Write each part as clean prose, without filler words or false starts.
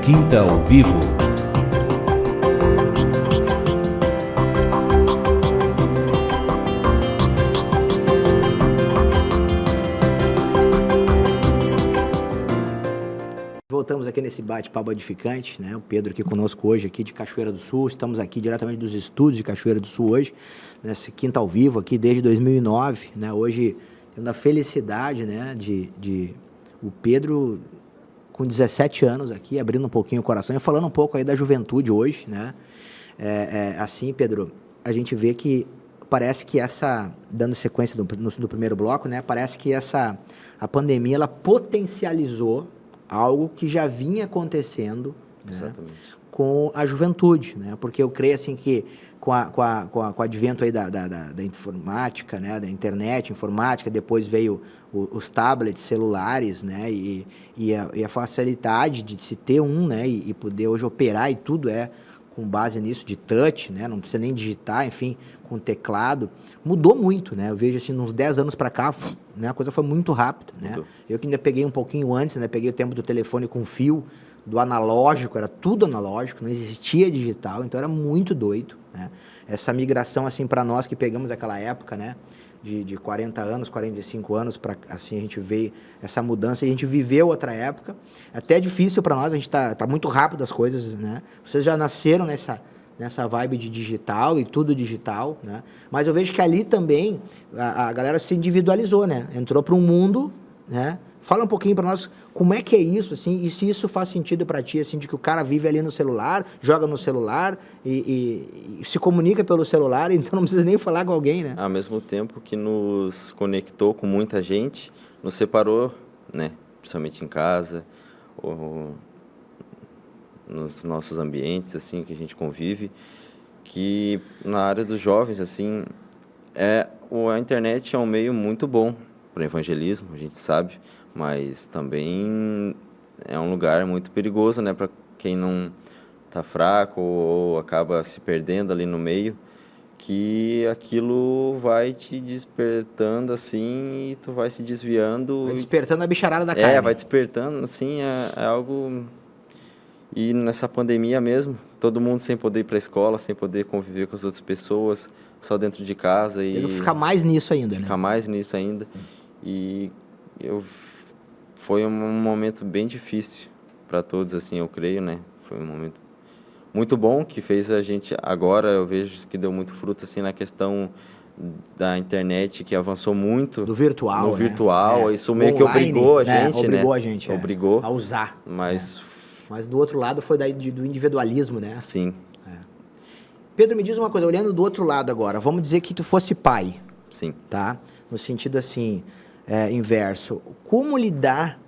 Quinta ao Vivo. Voltamos aqui nesse bate-papo edificante, né? O Pedro aqui conosco hoje, aqui de Cachoeira do Sul. Estamos aqui diretamente dos estúdios de Cachoeira do Sul hoje, nesse Quinta ao Vivo aqui desde 2009, né? Hoje, tendo a felicidade, né, de o Pedro com 17 anos aqui, abrindo um pouquinho o coração e falando um pouco aí da juventude hoje, né? Assim, Pedro, a gente vê que parece que dando sequência do primeiro bloco, né? Parece que a pandemia, ela potencializou algo que já vinha acontecendo, né, com a juventude, né? Porque eu creio assim que com o advento aí da informática, né, da internet, informática, depois veio os tablets celulares, né, e a facilidade de se ter né, e poder hoje operar e tudo com base nisso de touch, né, não precisa nem digitar, enfim, com teclado, mudou muito, né? Eu vejo assim, uns 10 anos para cá, né, a coisa foi muito rápida, né? Eu que ainda peguei um pouquinho antes, né, peguei o tempo do telefone com fio, do analógico, era tudo analógico, não existia digital, então era muito doido, né? Essa migração, assim, para nós que pegamos aquela época, né, de 40 anos, 45 anos, para assim, a gente vê essa mudança, e a gente viveu outra época, até difícil para nós, a gente tá muito rápido as coisas, né? Vocês já nasceram nessa vibe de digital e tudo digital, né? Mas eu vejo que ali também a galera se individualizou, né? Entrou para um mundo, né? Fala um pouquinho para nós como é que é isso, assim, e se isso faz sentido para ti, assim, de que o cara vive ali no celular, joga no celular e se comunica pelo celular, então não precisa nem falar com alguém, né? Ao mesmo tempo que nos conectou com muita gente, nos separou, né? Principalmente em casa, ou nos nossos ambientes, assim, que a gente convive, que na área dos jovens, assim, a internet é um meio muito bom para o evangelismo, a gente sabe, mas também é um lugar muito perigoso, né, para quem não está fraco ou acaba se perdendo ali no meio, que aquilo vai te despertando, assim, e tu vai se desviando. Vai despertando a bicharada da carne. Vai despertando, assim, é algo... E nessa pandemia mesmo, todo mundo sem poder ir para a escola, sem poder conviver com as outras pessoas, só dentro de casa. E ficar mais nisso ainda, né? Ficar mais nisso ainda. E foi um momento bem difícil para todos, assim, eu creio, né? Foi um momento muito bom que fez a gente... Agora eu vejo que deu muito fruto, assim, na questão da internet, que avançou muito. Do virtual, no virtual, né? Isso meio online, que obrigou a gente, né? Obrigou a gente, Obrigou. a usar. Mas do outro lado foi do individualismo, né? Sim. Pedro, me diz uma coisa, olhando do outro lado agora, vamos dizer que tu fosse pai. Sim. Tá? No sentido assim, inverso. Como lidar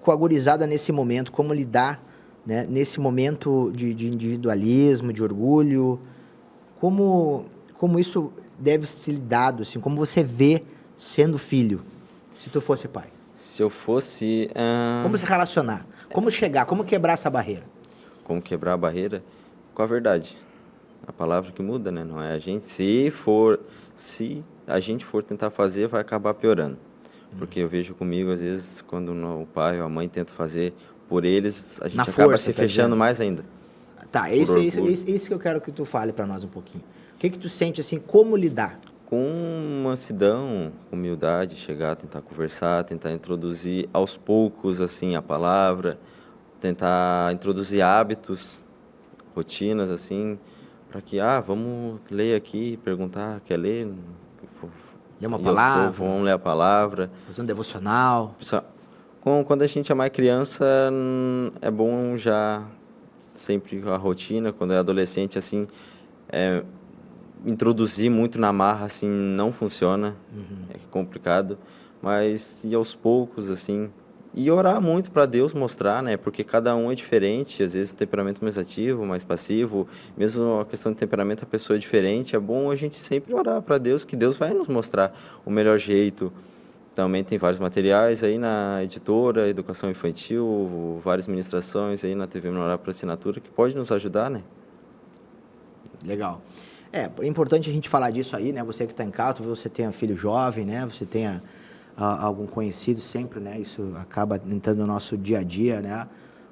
com a gurizada nesse momento? Como lidar, né, nesse momento de individualismo, de orgulho? Como isso deve ser lidado, assim? Como você vê sendo filho, se tu fosse pai? Se eu fosse... Como se relacionar? Como chegar? Como quebrar essa barreira? Como quebrar a barreira? Com a verdade. A palavra que muda, né? Não é a gente. Se a gente for tentar fazer, vai acabar piorando. Porque eu vejo comigo, às vezes, quando o pai ou a mãe tentam fazer por eles, a gente acaba se fechando mais ainda. Tá, isso que eu quero que tu fale para nós um pouquinho. O que tu sente, assim, como lidar? Com mansidão, com humildade, chegar, tentar conversar, tentar introduzir aos poucos, assim, a palavra, tentar introduzir hábitos, rotinas, assim, para que, vamos ler aqui, perguntar, quer ler? Ler uma palavra. Vamos ler a palavra. Fazer um devocional. Quando a gente é mais criança, é bom já sempre a rotina, quando é adolescente, assim, introduzir muito na marra, assim, não funciona, é complicado, mas ir aos poucos, assim, e orar muito para Deus mostrar, né, porque cada um é diferente, às vezes o temperamento mais ativo, mais passivo, mesmo a questão de temperamento, a pessoa é diferente, é bom a gente sempre orar para Deus, que Deus vai nos mostrar o melhor jeito. Também tem vários materiais aí na editora, educação infantil, várias ministrações aí na TV Menorá por assinatura, que pode nos ajudar, né? Legal. É importante a gente falar disso aí, né? Você que está em casa, você tenha filho jovem, né? Você tenha algum conhecido sempre, né? Isso acaba entrando no nosso dia a dia, né?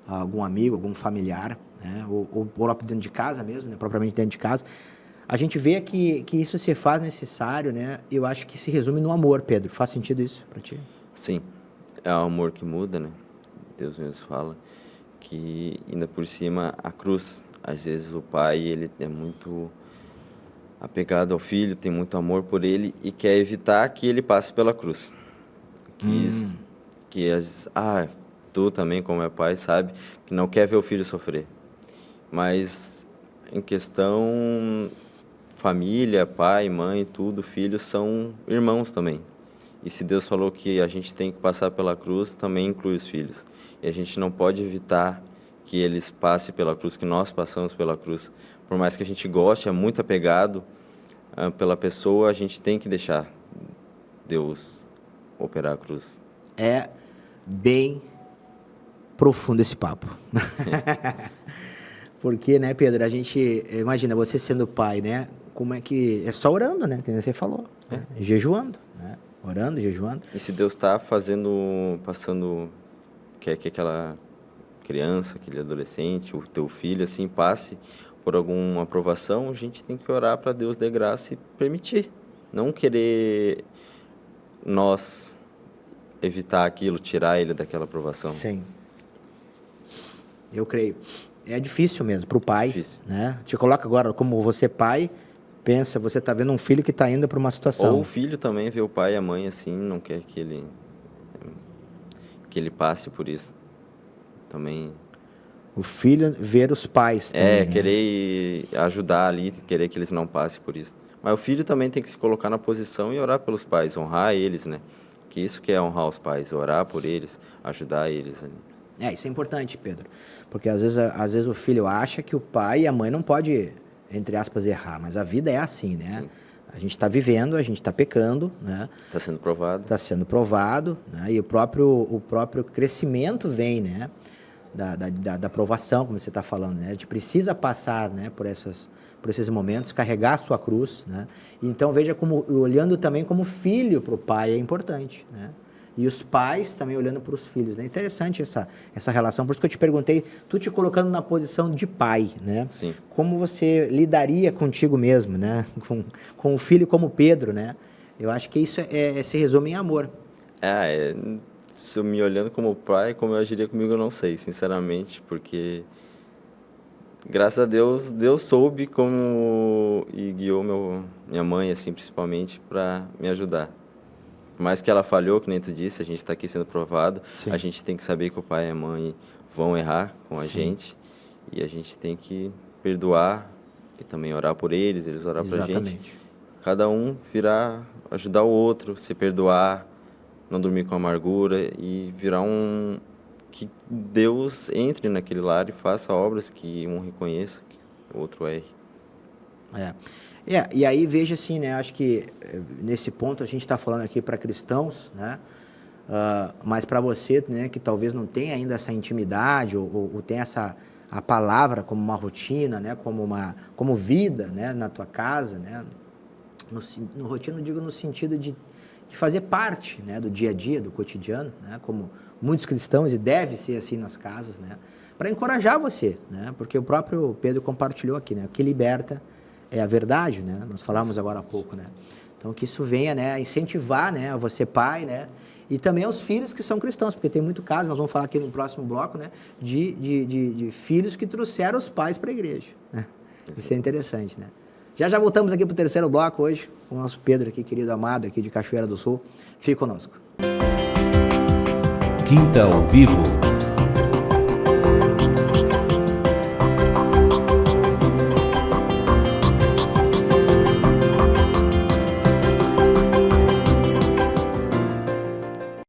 algum amigo, algum familiar, né? Ou próprio dentro de casa mesmo, né? Propriamente dentro de casa. A gente vê que isso se faz necessário, né? Eu acho que se resume no amor, Pedro. Faz sentido isso para ti? Sim, é o amor que muda, né? Deus mesmo fala que, ainda por cima, a cruz. Às vezes o pai, ele é muito apegado ao filho, tem muito amor por ele e quer evitar que ele passe pela cruz. Tu também, como é pai, sabe que não quer ver o filho sofrer. Mas em questão família, pai, mãe, tudo, filhos são irmãos também. E se Deus falou que a gente tem que passar pela cruz, também inclui os filhos. E a gente não pode evitar que eles passem pela cruz, que nós passamos pela cruz. Por mais que a gente goste, é muito apegado pela pessoa, a gente tem que deixar Deus operar a cruz. É bem profundo esse papo. Porque, né, Pedro, a gente, imagina, você sendo pai, né, como é que, é só orando, né, que você falou, né? Jejuando, né, orando, jejuando. E se Deus está passando, quer que aquela criança, aquele adolescente, o teu filho, assim, passe por alguma aprovação, a gente tem que orar para Deus dar graça e permitir. Não querer nós evitar aquilo, tirar ele daquela aprovação. Sim. Eu creio. É difícil mesmo para o pai, Difícil. né? Te coloca agora como você pai, pensa, você está vendo um filho que está indo para uma situação. Ou o filho também vê o pai e a mãe assim, não quer que ele passe por isso. Também. O filho ver os pais também, né? Querer ajudar ali, querer que eles não passem por isso. Mas o filho também tem que se colocar na posição e orar pelos pais, honrar eles, né? Que isso que é honrar os pais, orar por eles, ajudar eles ali. Isso é importante, Pedro. Porque às vezes o filho acha que o pai e a mãe não pode, entre aspas, errar. Mas a vida é assim, né? Sim. A gente está vivendo, a gente está pecando, né? Está sendo provado. Está sendo provado, né? E o próprio crescimento vem, né? Da provação, como você está falando, né? A gente precisa passar, né? por esses momentos, carregar a sua cruz, né? Então, veja como, olhando também como filho para o pai é importante, né? E os pais também olhando para os filhos, né? Interessante essa relação. Por isso que eu te perguntei, tu te colocando na posição de pai, né? Sim. Como você lidaria contigo mesmo, né? Com o filho como Pedro, né? Eu acho que isso se resume em amor. Se eu me olhando como pai, como eu agiria comigo, eu não sei, sinceramente, porque graças a Deus, Deus soube como e guiou minha mãe, assim, principalmente, para me ajudar. Por mais que ela falhou, que nem tu disse, a gente está aqui sendo provado, Sim. A gente tem que saber que o pai e a mãe vão errar com a Sim. gente, e a gente tem que perdoar e também orar por eles orar por a gente. Cada um ajudar o outro, se perdoar, não dormir com amargura e virar que Deus entre naquele lar e faça obras que um reconheça, que o outro erre. E aí veja assim, né? Acho que nesse ponto a gente está falando aqui para cristãos, né? Mas para você, né? Que talvez não tenha ainda essa intimidade ou tenha a palavra como uma rotina, né? Como vida, né? Na tua casa, né? No rotina, eu digo no sentido de fazer parte, né? Do dia a dia, do cotidiano, né? Como muitos cristãos, e deve ser assim nas casas, né? Para encorajar você, né? Porque o próprio Pedro compartilhou aqui, né? O que liberta é a verdade, né? Nós falamos agora há pouco, né? Então, que isso venha, né? A incentivar, né? A você pai, né? E também aos filhos que são cristãos, porque tem muito caso, nós vamos falar aqui no próximo bloco, né? De filhos que trouxeram os pais para a igreja, né? Isso é interessante, né? Já voltamos aqui para o terceiro bloco hoje, com o nosso Pedro aqui, querido amado, aqui de Cachoeira do Sul. Fique conosco. Quinta ao Vivo.